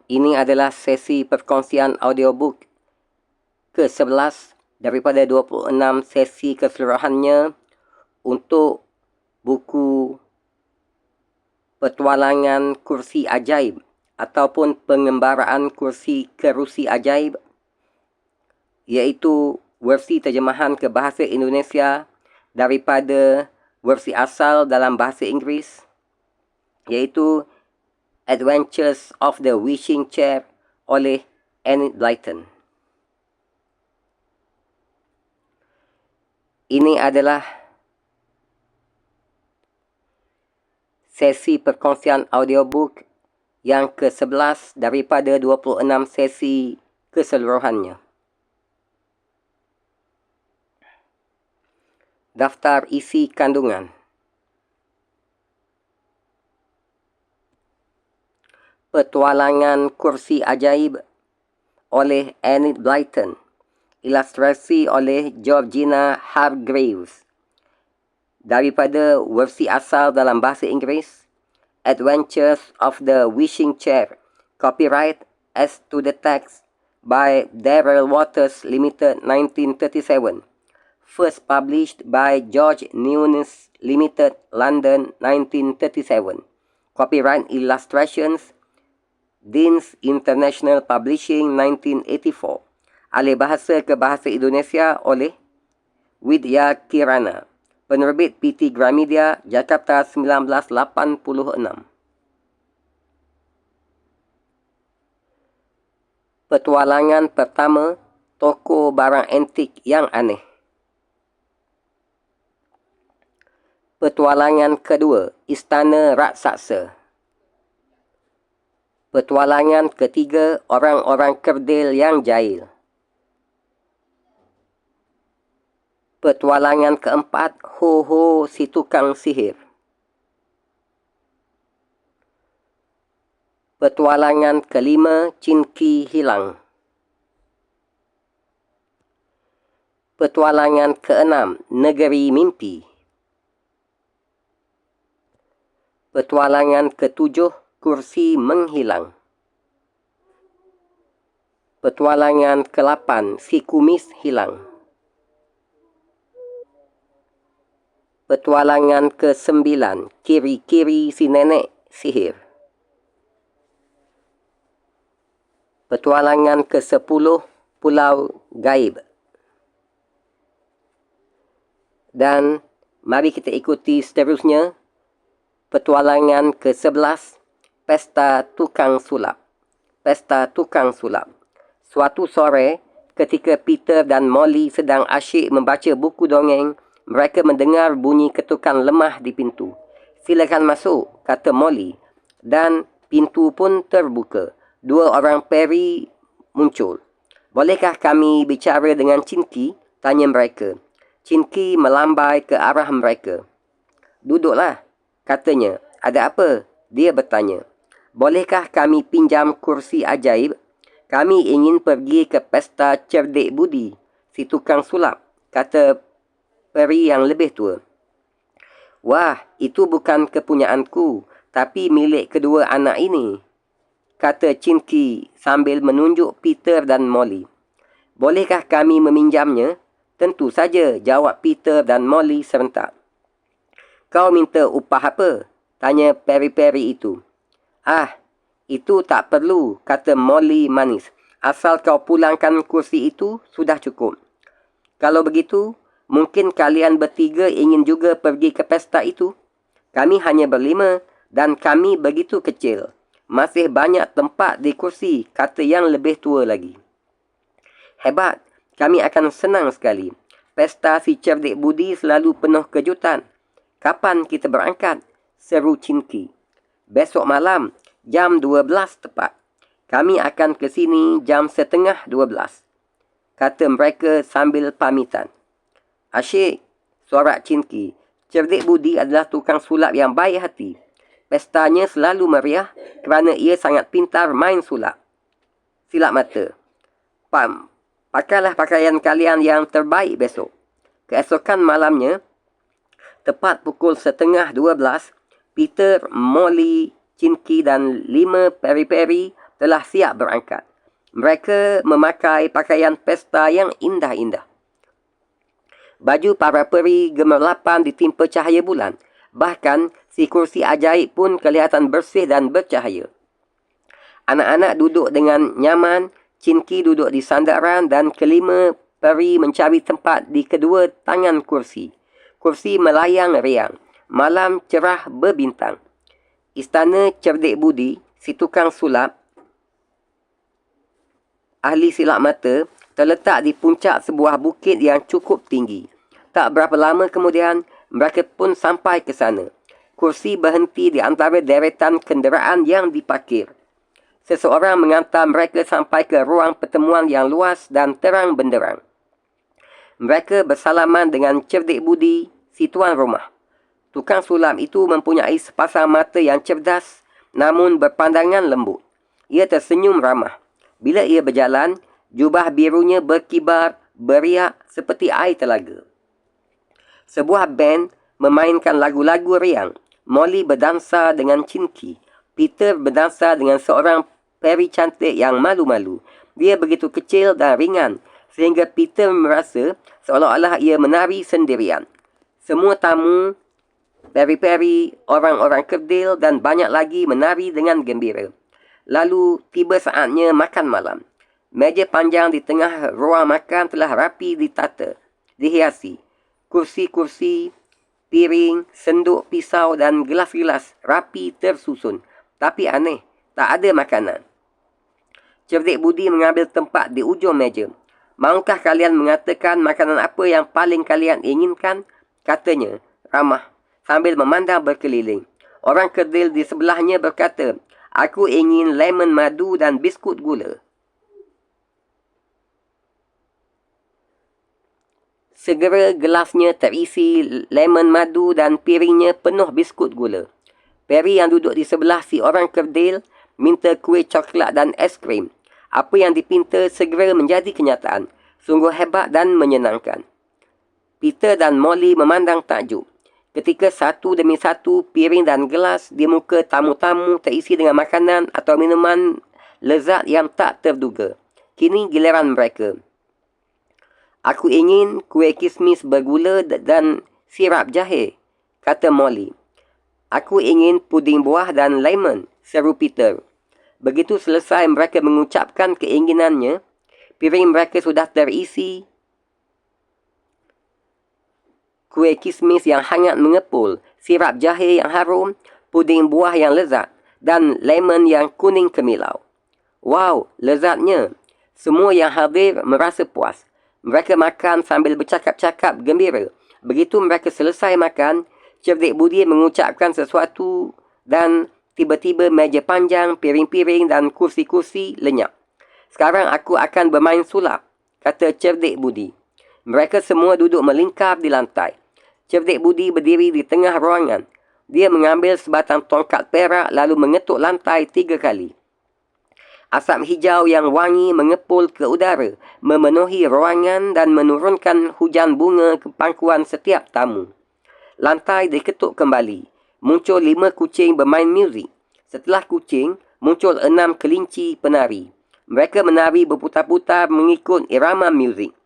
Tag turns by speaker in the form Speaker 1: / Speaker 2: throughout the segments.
Speaker 1: Ini adalah sesi perkongsian audiobook ke-11 daripada 26 sesi keseluruhannya untuk buku Petualangan Kursi Ajaib ataupun Pengembaraan Kursi Kerusi Ajaib, iaitu versi terjemahan ke bahasa Indonesia daripada versi asal dalam bahasa Inggeris, iaitu Adventures of the Wishing Chair oleh Enid Blyton. Ini adalah sesi perkongsian audiobook yang ke-11 daripada 26 sesi keseluruhannya. Daftar isi kandungan. Petualangan Kursi Ajaib oleh Enid Blyton. Ilustrasi oleh Georgina Hargreaves. Daripada versi asal dalam bahasa Inggeris, Adventures of the Wishing Chair, copyright as to the text by Darrell Waters Limited 1937. First published by George Newnes Limited, London 1937. Copyright illustrations Deans International Publishing 1984. Alih bahasa ke bahasa Indonesia oleh Widya Kirana. Penerbit PT Gramedia, Jakarta 1986. Petualangan pertama, Toko Barang Antik yang Aneh. Petualangan kedua, Istana Raksasa. Petualangan ketiga, Orang-orang Kerdil yang Jahil. Petualangan keempat, Ho Ho si Tukang Sihir. Petualangan kelima, Cinki Hilang. Petualangan keenam, Negeri Mimpi. Petualangan ketujuh, Kursi Menghilang. Petualangan ke-8, Si Kumis Hilang. Petualangan ke-9, Kiri-kiri si Nenek Sihir. Petualangan ke-10, Pulau Gaib. Dan mari kita ikuti seterusnya. Petualangan ke-11, Pesta Tukang Sulap. Pesta Tukang Sulap. Suatu sore, ketika Peter dan Molly sedang asyik membaca buku dongeng, mereka mendengar bunyi ketukan lemah di pintu. "Silakan masuk," kata Molly. Dan pintu pun terbuka. Dua orang peri muncul. "Bolehkah kami bicara dengan Cinki?" tanya mereka. Cinki melambai ke arah mereka. "Duduklah," katanya. "Ada apa?" dia bertanya. "Bolehkah kami pinjam kursi ajaib? Kami ingin pergi ke pesta cerdik budi si tukang sulap," kata peri yang lebih tua. "Wah, itu bukan kepunyaanku, tapi milik kedua anak ini," kata Cinki sambil menunjuk Peter dan Molly. "Bolehkah kami meminjamnya?" "Tentu saja," jawab Peter dan Molly serentak. "Kau minta upah apa?" tanya peri-peri itu. "Ah, itu tak perlu," kata Molly manis. "Asal kau pulangkan kursi itu, sudah cukup." "Kalau begitu, mungkin kalian bertiga ingin juga pergi ke pesta itu?" "Kami hanya berlima dan kami begitu kecil. Masih banyak tempat di kursi," kata yang lebih tua lagi. "Hebat, kami akan senang sekali. Pesta si cerdik budi selalu penuh kejutan. Kapan kita berangkat?" seru Cinki. "Besok malam, jam 12 tepat. Kami akan ke sini jam 11:30, kata mereka sambil pamitan. "Asyik," sorak Cinki. "Cerdik budi adalah tukang sulap yang baik hati. Pestanya selalu meriah kerana ia sangat pintar main sulap. Silap mata. Pakailah pakaian kalian yang terbaik besok." Keesokan malamnya, tepat pukul 11:30, Peter, Molly, Cinki dan 5 peri-peri telah siap berangkat. Mereka memakai pakaian pesta yang indah-indah. Baju para peri gemerlapan ditimpa cahaya bulan. Bahkan, si kursi ajaib pun kelihatan bersih dan bercahaya. Anak-anak duduk dengan nyaman, Chinky duduk di sandaran dan kelima peri mencari tempat di kedua tangan kursi. Kursi melayang riang. Malam cerah berbintang. Istana cerdik budi, si tukang sulap, ahli silap mata, terletak di puncak sebuah bukit yang cukup tinggi. Tak berapa lama kemudian, mereka pun sampai ke sana. Kursi berhenti di antara deretan kenderaan yang diparkir. Seseorang mengantar mereka sampai ke ruang pertemuan yang luas dan terang benderang. Mereka bersalaman dengan cerdik budi, si tuan rumah. Tukang sulap itu mempunyai sepasang mata yang cerdas, namun berpandangan lembut. Ia tersenyum ramah. Bila ia berjalan, jubah birunya berkibar, beriak seperti air telaga. Sebuah band memainkan lagu-lagu riang. Molly berdansa dengan Chinky. Peter berdansa dengan seorang peri cantik yang malu-malu. Dia begitu kecil dan ringan, sehingga Peter merasa seolah-olah ia menari sendirian. Semua tamu, peri-peri, orang-orang kerdil dan banyak lagi menari dengan gembira. Lalu tiba saatnya makan malam. Meja panjang di tengah ruang makan telah rapi ditata, dihiasi. Kursi-kursi, piring, senduk pisau dan gelas-gelas rapi tersusun. Tapi aneh, tak ada makanan. Cerdik budi mengambil tempat di ujung meja. Maukah kalian mengatakan makanan apa yang paling kalian inginkan? Katanya, ramah, sambil memandang berkeliling. Orang kerdil di sebelahnya berkata, aku ingin lemon madu dan biskut gula. Segera gelasnya terisi lemon madu dan piringnya penuh biskut gula. Peri yang duduk di sebelah si orang kerdil minta kuih coklat dan es krim. Apa yang dipinta segera menjadi kenyataan. Sungguh hebat dan menyenangkan. Peter dan Molly memandang takjub. Ketika satu demi satu piring dan gelas di muka tamu-tamu terisi dengan makanan atau minuman lezat yang tak terduga. Kini giliran mereka. Aku ingin kuih kismis bergula dan sirap jahe, kata Molly. Aku ingin puding buah dan lemon, seru Peter. Begitu selesai mereka mengucapkan keinginannya, piring mereka sudah terisi kuih kismis yang hangat mengepul, sirap jahe yang harum, puding buah yang lezat, dan lemon yang kuning kemilau. Wow, lezatnya. Semua yang hadir merasa puas. Mereka makan sambil bercakap-cakap gembira. Begitu mereka selesai makan, cerdik budi mengucapkan sesuatu dan tiba-tiba meja panjang, piring-piring dan kursi-kursi lenyap. Sekarang aku akan bermain sulap, kata cerdik budi. Mereka semua duduk melingkar di lantai. Cerdik budi berdiri di tengah ruangan. Dia mengambil sebatang tongkat perak lalu mengetuk lantai 3 kali. Asap hijau yang wangi mengepul ke udara, memenuhi ruangan dan menurunkan hujan bunga ke pangkuan setiap tamu. Lantai diketuk kembali. Muncul 5 kucing bermain muzik. Setelah kucing, muncul 6 kelinci penari. Mereka menari berputar-putar mengikut irama muzik.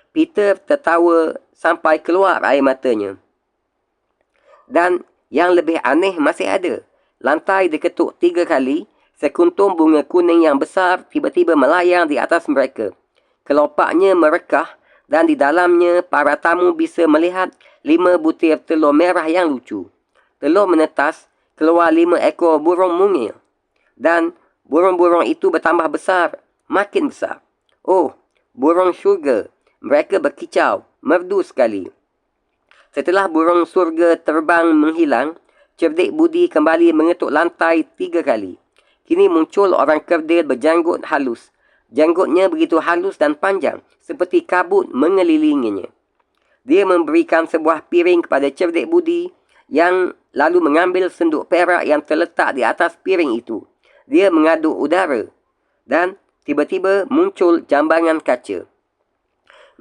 Speaker 1: Peter tertawa sampai keluar air matanya. Dan yang lebih aneh masih ada. Lantai diketuk 3 kali. Sekuntum bunga kuning yang besar tiba-tiba melayang di atas mereka. Kelopaknya merekah dan di dalamnya para tamu bisa melihat 5 butir telur merah yang lucu. Telur menetas, keluar 5 ekor burung mungil. Dan burung-burung itu bertambah besar, makin besar. Oh, burung syurga. Mereka berkicau, merdu sekali. Setelah burung surga terbang menghilang, cerdik budi kembali mengetuk lantai 3 kali. Kini muncul orang kerdil berjanggut halus. Janggutnya begitu halus dan panjang, seperti kabut mengelilinginya. Dia memberikan sebuah piring kepada cerdik budi, yang lalu mengambil senduk perak yang terletak di atas piring itu. Dia mengaduk udara, dan tiba-tiba muncul jambangan kaca.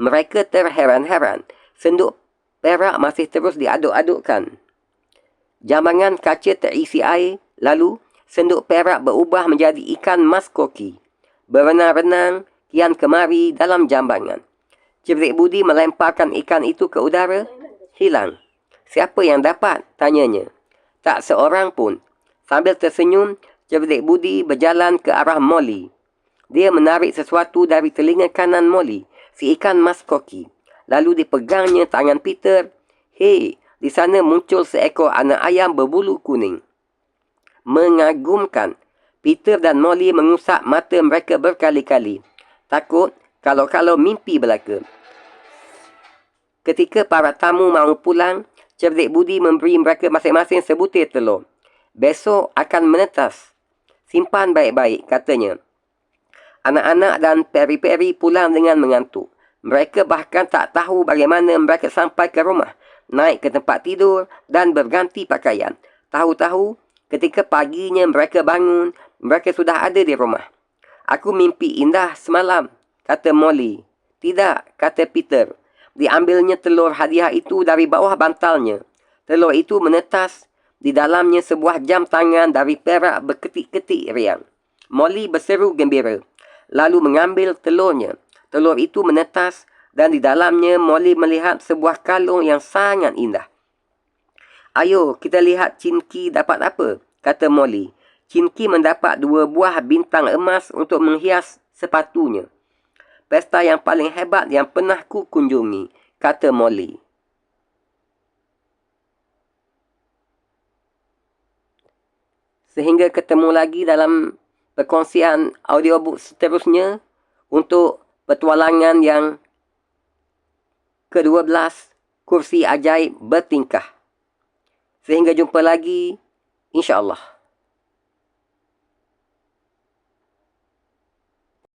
Speaker 1: Mereka terheran-heran. Senduk perak masih terus diaduk-adukkan. Jambangan kaca terisi air, lalu senduk perak berubah menjadi ikan mas koki. Berenang-renang kian kemari dalam jambangan. Cerdik budi melemparkan ikan itu ke udara, hilang. Siapa yang dapat? Tanyanya. Tak seorang pun. Sambil tersenyum, cerdik budi berjalan ke arah Molly. Dia menarik sesuatu dari telinga kanan Molly, si ikan mas koki. Lalu dipegangnya tangan Peter. Hei, di sana muncul seekor anak ayam berbulu kuning. Mengagumkan. Peter dan Molly mengusap mata mereka berkali-kali. Takut kalau mimpi belaka. Ketika para tamu mahu pulang, cerdik budi memberi mereka masing-masing sebutir telur. Besok akan menetas. Simpan baik-baik, katanya. Anak-anak dan peri-peri pulang dengan mengantuk. Mereka bahkan tak tahu bagaimana mereka sampai ke rumah, naik ke tempat tidur dan berganti pakaian. Tahu-tahu, ketika paginya mereka bangun, mereka sudah ada di rumah. Aku mimpi indah semalam, kata Molly. Tidak, kata Peter. Diambilnya telur hadiah itu dari bawah bantalnya. Telur itu menetas. Di dalamnya sebuah jam tangan dari perak berketik-ketik riang. Molly berseru gembira. Lalu mengambil telurnya. Telur itu menetas dan di dalamnya Molly melihat sebuah kalung yang sangat indah. Ayo, kita lihat Chinky dapat apa, kata Molly. Chinky mendapat 2 buah bintang emas untuk menghias sepatunya. Pesta yang paling hebat yang pernah ku kunjungi, kata Molly. Sehingga ketemu lagi dalam perkongsian audiobook seterusnya untuk petualangan yang ke-12, Kursi Ajaib Bertingkah. Sehingga jumpa lagi, insya-Allah.